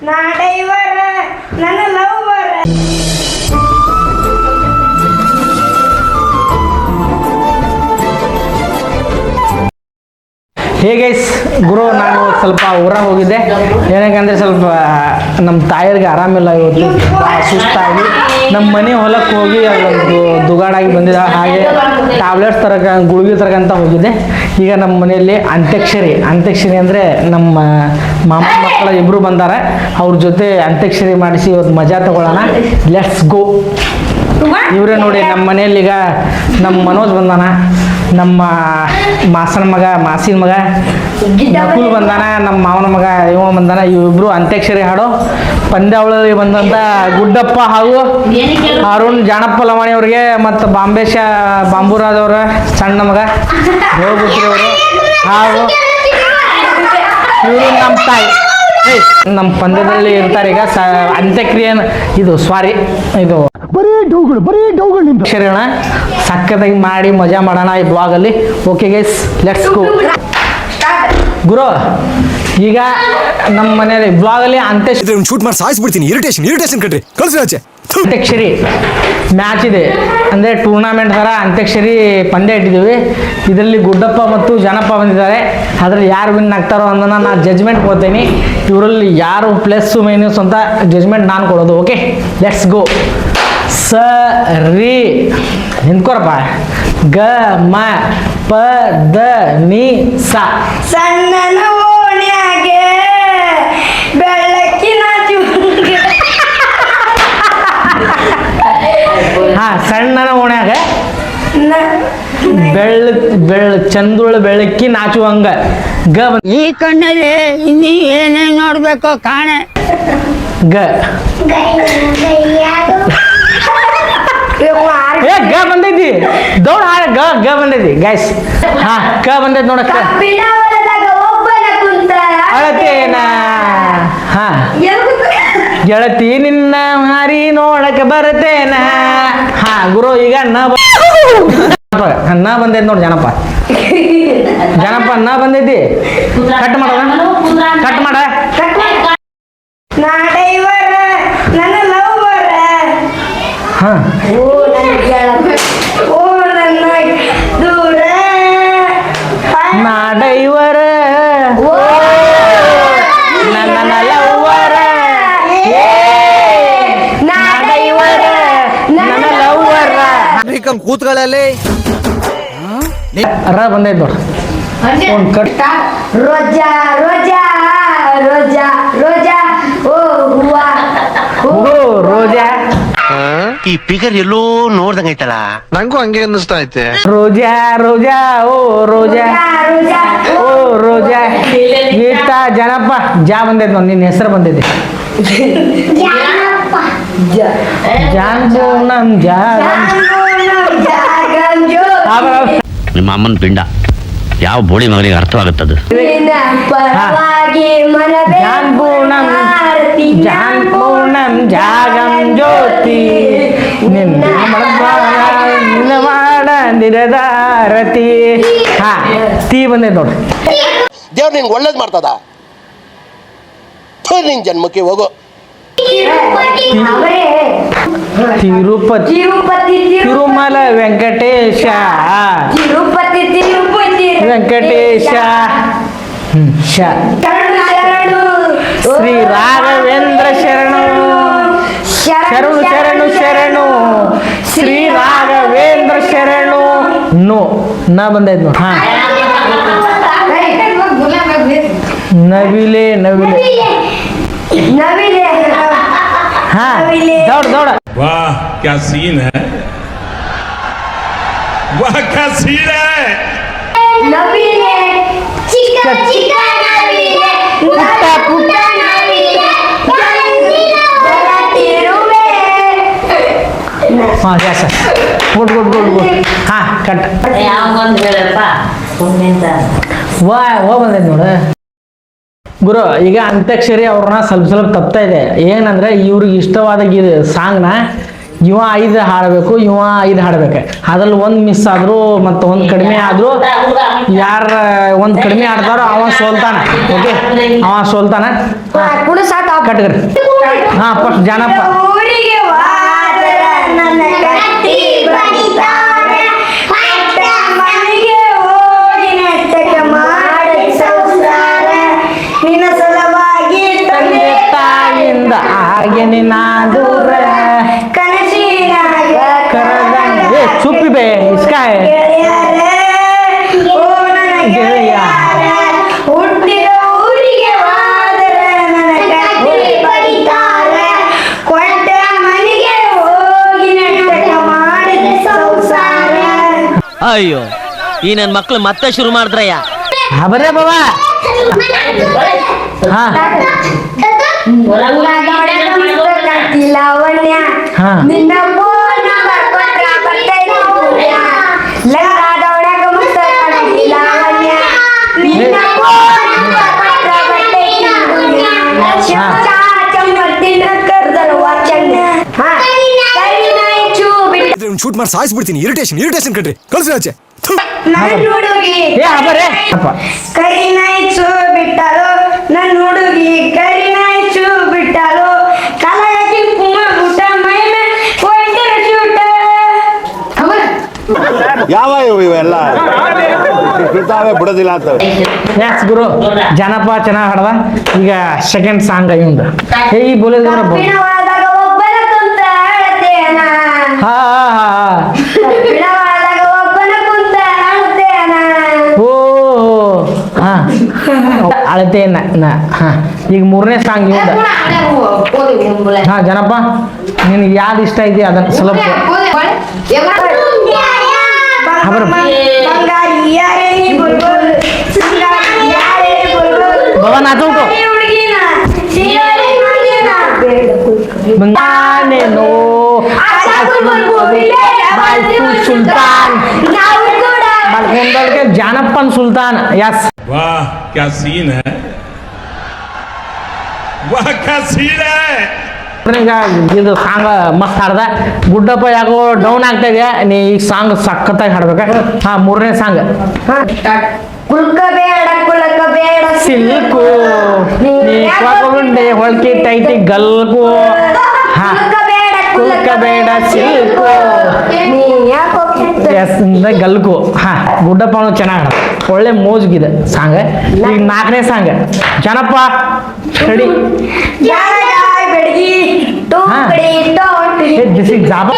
ನಾ ಡೈವರ್ ನನ್ನ lover. Hey guys, ಗುರು ನಾನು ಸ್ವಲ್ಪ ಊರಾಗ ಹೋಗಿದ್ದೆ. ಏನಕ್ಕಂದರೆ ಸ್ವಲ್ಪ ನಮ್ಮ ತಾಯಿಯರಿಗೆ ಆರಾಮಿಲ್ಲ, ಇವತ್ತು ಸುಸ್ತಾಗಿ ನಮ್ಮ ಮನೆ ಹೊಲಕ್ಕೆ ಹೋಗಿ ಅದೊಂದು ದುಗಾಡಾಗಿ ಬಂದಿದ್ದ. ಹಾಗೆ ಟ್ಯಾಬ್ಲೆಟ್ಸ್ ಗುಳಿಗೆ ತರಕಂತ ಹೋಗಿದ್ದೆ. ಈಗ ನಮ್ಮ ಮನೆಯಲ್ಲಿ ಅಂತ್ಯಾಕ್ಷರಿ ಅಂದರೆ ನಮ್ಮ ಮಾಮ ಮಕ್ಕಳ ಇಬ್ಬರು ಬಂದಾರೆ. ಅವ್ರ ಜೊತೆ ಅಂತ್ಯಾಕ್ಷರಿ ಮಾಡಿಸಿ ಇವತ್ತು ಮಜಾ ತಗೊಳ್ಳೋಣ. Let's go. ಇವರೇ ನೋಡಿ ನಮ್ಮ ಮನೆಯಲ್ಲಿ. ಈಗ ನಮ್ಮ ಮನೋಜ್ ಬಂದಾನ, ನಮ್ಮ ಮಾಸಿನ ಮಗ ನಕುಲ್ ಬಂದಾನ, ನಮ್ಮ ಮಾವನ ಮಗ ಇವ ಬಂದಾನ. ಇವಿಬ್ರು ಅಂತ್ಯಾಕ್ಷರಿ ಹಾಡೋ ಪಂದ್ಯಾವಳಿಯಲ್ಲಿ ಬಂದಂಥ ಗುಡ್ಡಪ್ಪ ಹಾಗೂ ಅರುಣ್ ಜಾಣಪ್ಪ ಲವಾಣಿ ಅವ್ರಿಗೆ ಮತ್ತು ಬಾಂಬುರಾಜ್ ಅವರ ಸಣ್ಣ ಮಗ ಹೋಗ್ಬಿಟ್ರಿ ಅವರು ಹಾಗೂ ಇವರು ನಮ್ಮ ತಾಯಿ ನಮ್ಮ ಪಂದ್ಯದಲ್ಲಿ ಇರ್ತಾರೆ. ಈಗ ಅಂತ್ಯಕ್ರಿಯೆ ಇದು ಅಕ್ಷರಣ ಸಕ್ಕತ್ತಾಗಿ ಮಾಡಿ ಮಜಾ ಮಾಡೋಣ ಈ ಬ್ಲಾಗಲ್ಲಿ. Okay guys, let's go. ಗುರು, ಈಗ ನಮ್ಮ ಮನೆಯಲ್ಲಿ ಬ್ಲಾಗಲ್ಲಿ ಶೂಟ್ ಮಾಡಿ ಸಾಯಿಸ್ಬಿಡ್ತೀನಿ. ಇರಿಟೇಷನ್ ಕಟ್ರಿ, ಕಳ್ಸಿ ಆಚೆ. ಅಂತ್ಯಾಕ್ಷರಿ ಮ್ಯಾಚ್ ಇದೆ, ಅಂದರೆ ಟೂರ್ನಾಮೆಂಟ್ ಥರ ಅಂತ್ಯಾಕ್ಷರಿ ಪಂದ್ಯ ಇಟ್ಟಿದ್ದೀವಿ. ಇದರಲ್ಲಿ ಗುಡ್ಡಪ್ಪ ಮತ್ತು ಜನಪ್ಪ ಬಂದಿದ್ದಾರೆ. ಅದರಲ್ಲಿ ಯಾರು ವಿನ್ ಆಗ್ತಾರೋ ಅನ್ನೋದನ್ನ ನಾನು ಜಜ್ಮೆಂಟ್ ಕೊಡ್ತೀನಿ. ಇವರಲ್ಲಿ ಯಾರು ಪ್ಲಸ್ಸು ಮೈನಸ್ ಅಂತ ಜಜ್ಮೆಂಟ್ ನಾನು ಕೊಡೋದು. Okay, let's go. ಸರಿ ನಿಂತ್ಕೊರಪ್ಪ. ಗ ಮ ಪ ದ ನಿ ಸ. ಸಣ್ಣನ ಓಣ್ಯಾಗೆ ಬೆಳಕಿನ ಸಣ್ಣನ ಓಣ್ಯಾಗ ಚಂದುಳ ಬೆಳಕಿ ನಾಚುವಂಗ. ಗ ಈ ಕಣ್ಣಲ್ಲಿ ಇನ್ನೀ ಏನೇನು ನೋಡ್ಬೇಕು ಕಾಣೆ. ಗ ಗ ಬಂದೈತಿ. ದೌಡ್ ಗ ಬಂದೈತಿ ಗೈಸ್. ಕ ಬಂದೈತಿ ನೋಡಕ್ಕ. ಅಳತೇನ ಗೆಳತಿ ನಿನ್ನ ಮಾರಿ ನೋಡಕ್ಕೆ ಬರ್ತೇನ. ಗುರು, ಈಗ ನ ಬಂದೈತಿ ನೋಡಿ. ಜನಪ್ಪ ನ ಬಂದೈತಿ. ಕಟ್ ಮಾಡ. ನಾ ಡೈವರ್ ನನ್ನ ಲವರ್. ಓ ನನ್ನ ದೂರ ನಾ ಡೈವರ್ ನನ್ನ ಲವ್ವರ. ನಾ ಡೈವರ್ ನನ್ನ ಲವರ್. ಕೂತ್ಗಳಲ್ಲಿ ಬಂದೈತಿ ನೋಡಿ. ರೋಜಾ ರೋಜಾ ರೋಜಾ ರೋಜಾ ಓ ಹೂವಾ ರೋಜಾ. ಈ ಫಿಗರ್ ಎಲ್ಲೋ ನೋಡ್ದಂಗೈತಲ್ಲ, ನಂಗೂ ಹಂಗೆ ಅನ್ನಿಸ್ತಾ ಐತೆ. ರೋಜಾ ರೋಜಾ ಓ ರೋಜಾ ಓ ರೋಜಾ. ಈತ ಜನಪ್ಪ ಜಾ ಬಂದೈತಿ ನೋಡಿ. ನಿನ್ನ ಹೆಸರು ಬಂದೈತಿ. ಜಾನ್ಪೂನಂ ನಿಮ್ಮ ಅಮ್ಮನ ಪಿಂಡ ಯಾವ ಬೋಳಿ ಮಗನಿಗೆ ಅರ್ಥವಾಗುತ್ತದು. ಜಾನ್ಪೂನಂ ಜಾಗಂ ಜ್ಯೋತಿ ನಿನ್ನ ಮಾಡ ನಿರದಾರತಿ. ತೀ ಬಂದೈತಿ ನೋಡಿ. ದೇವ್ರು ನಿಂಗೆ ಒಳ್ಳೇದು ಮಾಡ್ತದ. ನಿನ್ ಜನ್ಮಕ್ಕೆ ಹೋಗೋ. ತಿರುಪತಿ ತಿರುಮಲ ವೆಂಕಟೇಶ ವೆಂಕಟೇಶ ಶ್ರೀ ರಾಘವೇಂದ್ರ ಶರಣು ಶರಣು ಶರಣು ಶರಣು ಶ್ರೀ ರಾಘವೇಂದ್ರ ಶರಣು. ನ ಬಂದೈತಿ ನೋಡಿ. ನವಿಲೆ ದೌಡ. वाह क्या सीन है, वाह क्या सीन है. ನವಿಲೆ ಚಿಕ್ಕ ಚಿಕ್ಕ ನವಿಲೆ ಪುಟ್ಟ ಪುಟ್ಟ ನವಿಲೆ ಬರತಿರುವೆ. ಕಟ್. ಬಂದೈತಿ ನೋಡ. ಗುರು, ಈಗ ಅಂತ್ಯಾಕ್ಷರಿ ಅವ್ರನ್ನ ಸ್ವಲ್ಪ ತಪ್ತಾ ಇದೆ. ಏನಂದ್ರೆ ಇವ್ರಿಗೆ ಇಷ್ಟವಾದ ಸಾಂಗ್ನ ಇವ 5 ಹಾಡಬೇಕು, ಇವ 5 ಹಾಡ್ಬೇಕು. ಅದ್ರಲ್ಲಿ ಒಂದು ಮಿಸ್ ಆದ್ರು ಮತ್ತು ಒಂದು ಕಡಿಮೆ ಆದ್ರು ಯಾರ ಒಂದು ಕಡಿಮೆ ಆಡ್ತಾರೋ ಅವ ಸೋಲ್ತಾನ. ಓಕೆ, ಅವ ಸೋಲ್ತಾನ. ಕೂಡ ಸಾಕು ಕಟ್ಗರಿ. ಹಾ, ಫಸ್ಟ್ ಜಾನಪ್ಪ. ಊರಿಗೆ ಹೋದರೆ ನನ್ನ ಕಟ್ಟಿ ಬಡಿತಾರೆ, ಅತ್ತ ಮನೆಗೆ ಹೋಗಿ ನೆಟ್ಟಗೆ ಮಾಡಿ ಸಂಸಾರ, ನಿನ್ನ ಸಲುವಾಗಿ ತಂದೆ ತಾಯಿಂದ ಹಾಗೆ ನಿನ್ನ ದೂರ ಕನಸಿನಾಗ ಕರದಂಗೆ ಚುಪ್ಪಿ ಬೇ ಇಸ್ಕಾಯ ಗೆಳೆಯರೇ, ಓ ನನ್ನ ಗೆಳೆಯರ, ಹುಟ್ಟಿದ ಊರಿಗೆ ಹೋದರೆ ನನ್ನ ಕಟ್ಟಿ ಬಡಿತಾರೆ, ಕೊಟ್ಟ ಮನೆಗೆ ಹೋಗಿ ನೆಟ್ಟಗೆ ಮಾಡಿದ ಸಂಸಾರ. ಅಯ್ಯೋ, ಈ ನನ್ ಮಕ್ಳು ಮತ್ತೆ ಶುರು ಮಾಡಿದ್ರಯ್ಯ. ಬರೇ ಬಾಬಾ. ಹಾ ಲಾವಣ್ಯ ಹಾ. ನಿನ್ನ ಫೋನ್ ನಂಬರ್ ಕೊಟ್ರ ಬರ್ತೈತಿ ಪುಣ್ಯ. ಲಂಗಾದವಳ್ಯಾಗ ಮುತ್ತ ಕಾಣತಿ ಲಾವಣ್ಯ, ನಿನ್ನ ಫೋನ್ ನಂಬರ್ ಕೊಟ್ರ ಬರ್ತೈತಿ ಪುಣ್ಯ. ಚಮಚಾ ಚಮ್ಮತ್ತಿನ ಕರ್ದರ ವಾಚಣ್ಣ. ಹಾ, ಕೈನಾಯಿ ಚೂ ಬಿಟ್ಟ ಶೂಟ್ ಮಾಡಿ ಸಾಯಿಸ್ಬಿಡ್ತೀನಿ. ಇರಿಟೇಷನ್ ಕಣ್ರಿ, ಕಳ್ಸಿ ಆಚೆ. ನನ್ನ ಹುಡುಗಿ ಏ ಬರೇ ಅಪ್ಪ. ಕೈನಾಯಿ ಚೂ ಬಿಟ್ಟಲು, ನನ್ನ ಹುಡುಗಿ ಕೈನಾಯಿ ಚೂ ಬಿಟ್ಟಲು, ಕಲಾಯಕಿ ಕುಮ ಊಟ ಮೈಮೆ ಹೋಯ್ತರ ಚೂಟ. ಯಾವ ಇವೆಲ್ಲ ಬಿಡ್ತಾವೆ ಬಿಡೋದಿಲ್ಲ ಅಂತವೆ. ಯಾಸ್ ಗುರು, ಜಾನಪ್ಪ ಚೆನ್ನಾಗಿ ಹಾಡ್ದ. ಈಗ ಸೆಕೆಂಡ್ ಸಾಂಗ್ ಇವಂದು. ಈ ಬೋಲಿದ್ರೆ ಕಬ್ಬಿಣ ಒಳದಾಗ ಒಬ್ಬನ ಕುಂತ ಅಳತೇನ, ಹಾ ಹಾ ಕಬ್ಬಿಣ ಒಳದಾಗ ಒಬ್ಬನ ಕುಂತ ಅಳತೇನ. ಓ ಹಾ ಅಳತೆ ಹಾ. ಈಗ 3ನೇ ಸಾಂಗ್ ಇವಂದ. ಹಾ ಜನಪ್ಪ, ನಿನಗೆ ಯಾವ್ದು ಇಷ್ಟ ಐತಿ ಅದನ್ನ ಸ್ವಲ್ಪ ಬಂಗಾರಿ ಯಾರೇ ನೀ ಬುಲ್ಬುಲ್, ಬಂಗಾರಿ ಯಾರೇ ಬುಲ್ಬುಲ್, ಬಾಬಾ ನಾಚೋಟು ಹುಡುಗಿನ ಸೀರೆ ಹುಡುಗಿನ ಬಂಗಾನೇನೋ ಸುಲ್ತಾನ್ ನಾವು ಕೂಡ ಬಲ್ಕೊಂಡಲ್ಗೆ ಜಾನಪ್ಪನ್ ಸುಲ್ತಾನ್. ಯಸ್, वाह क्या सीन है, वाह क्या सीन है. ಈಗ ಇದು ಸಾಂಗ್ ಮಸ್ತ್ ಹಾಡ್ದ. ಗುಡ್ಡಪ್ಪ ಯಾಕೋ ಡೌನ್ ಆಗ್ತಾ ಇದೆ, ನೀ ಈ ಸಾಂಗ್ ಸಖತ್ತಾಗಿ ಹಾಡ್ಬೇಕ. ಹಾ, 3ನೇ ಸಾಂಗ್. ಕುಲ್ಕ ಬೇಡ ಸಿಲ್ಕು ನೀ ಕೊಗೊಂಡೆ ಹೊಳ್ಕಿ ಟೈಟಿ ಗಲ್ಕು. ಹಾ, ಕುಲ್ಕ ಬೇಡ ಸಿಲ್ಕು ನೀ ಯಾಕೋ ಎಸ್ ಗಲ್ಕು. ಹಾ, ಗುಡ್ಡಪ್ಪನು ಚೆನ್ನಾಗಿ ಹಾಡ, ಒಳ್ಳೆ ಮೋಜ್ಗಿದೆ ಸಾಂಗ್. ಈಗ 4ನೇ ಸಾಂಗ್ ಜನಪ್ಪ ಸ್ಟಡಿ. ಜಾರಗಾಯ್ ಬೆಡಗಿ ಟೋಕಡಿ ಟೋಟಿ ಜಾಬ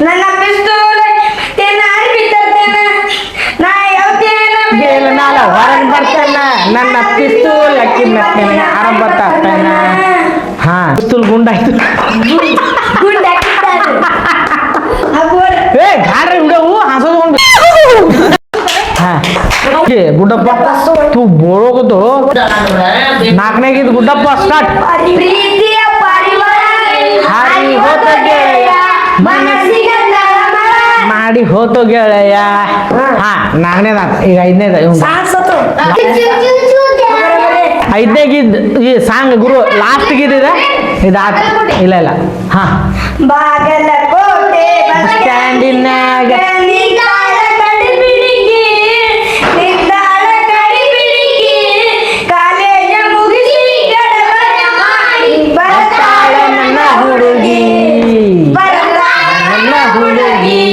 ನನ್ನ ಪಿಸ್ತೂಲ್ ತೇನ ಬಿತ್ತೇನ ನಾ ಯಾವತ್ತೇನ ನಾಳ ಹೊರಗೆ ಬರ್ತಾನ, ನನ್ನ ಪಿಸ್ತೂಲ್ ಕಿನ್ನತ್ತೇನೆ ಆರಂಭ ತಾಗ್ತಾನ. ಹಾ, ಪಿಸ್ತೂಲ್ ಗುಂಡಾಯ್ತು. ಗುಂಡ ಕಿತ್ತಾನೆ ಅಬೋರ್ ಏ ಗಾಡ್ರಿ ಬಿಡವು ಹಾಸೋದು. ಹಾ, ಗುಡ್ಡಪ್ಪ ತೂ ಬೋಳೋಗದು. 4ನೇಗಿದ್ದು ಗುಡ್ಡಪ್ಪ ಸ್ಟಾರ್ಟ್. ಪ್ರೀತಿಯ ಪರಿವಾರ ಹಾರಿ ಹೋತ ಗೆಳೆಯ ಮನಸ್ಸಿಗೆ ತಳಮಳ ಮಾಡಿ ಹೋತು ಗೆಳೆಯ. ಹಾ, 4ನೇದಾದ. ಈಗ 5ನೇದ ಸಾಸತು 5ನೇಗಿದ್ದು ಈ ಸಾಂಗ್ ಗುರು ಲಾಸ್ಟ್ ಗಿದ್ದಿದೆ ಇದಾತ. ಇಲ್ಲ ಇಲ್ಲ. ಹಾ, ಬಾಗಲಕೋಟೆ ಬಸ್ ಸ್ಟ್ಯಾಂಡಿನಾಗ ನಿಂತಾಳ ಕಡಿಬಿಡಿಗಿ, ನಿಂತಾಳ ಕಡಿಬಿಡಿಗಿ, ಕಾಲೇಜ ಮುಗಿಸಿ ಗಡಬಡ ಮಾಡಿ ಬರ್ತಾಳ ನನ್ನ ಹುಡುಗಿ, ಬರ್ತಾಳ ನನ್ನ ಹುಡುಗಿ.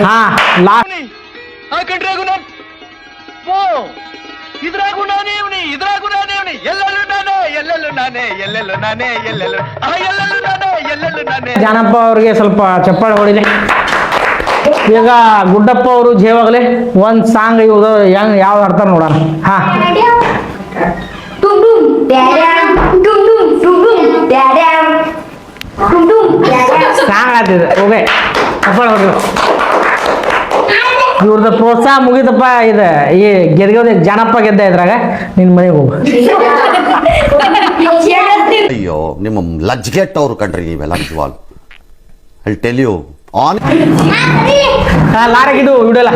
ಹಾ, ಲಾಸ್ಟ್. ಜಾನಪ್ಪ ಅವ್ರಿಗೆ ಸ್ವಲ್ಪ ಚಪ್ಪಾಳೆ ಹೊಡಿಲಿ. ಈಗ ಗುಡ್ಡಪ್ಪ ಅವರು ಜೇವಾಗಲೇ ಒಂದು ಸಾಂಗ್ ಇವ್ದು ಹೆಂಗ್ ಯಾವ್ದು ಹಾಡ್ತಾರ ನೋಡೋಣ. ಹಾ, ಡುಮ್ ಡುಮ್ ಡ್ಯಾಡ್ಯಾಮ್, ಡುಮ್ ಡುಮ್ ಡುಮ್ ಡುಮ್ ಡ್ಯಾಡ್ಯಾಮ್, ಡುಮ್ ಡುಮ್ ಡ್ಯಾಡ್ಯಾಮ್. ಸಾಂಗ್ ಆಗ್ತಿದೆ. ಓಕೆ, ಚಪ್ಪಾಳೆ ಹೊಡ್ರಿ. ಇವ್ರದ್ದು ಪ್ರೋತ್ಸಾಹ ಮುಗಿದಪ್ಪ. ಇದು ಈ ಗೆದ್ಗೋದೆ ಜಾನಪ್ಪ ಗೆದ್ದ ಇದ್ರಾಗ ನಿನ್ನ ಮನೆಗೆ ಹೋಗು. ಅಯ್ಯೋ, ನಿಮ್ಮ ಲಜ್ಗೆಟ್ಟವ್ರು ಕಣ್ರಿ ನೀವೆಲ್ಲ ನಿಜವಾಗ್ಲು. I tell you on. ಲಾರಗಿದು ವಿಡಲ್ಲ.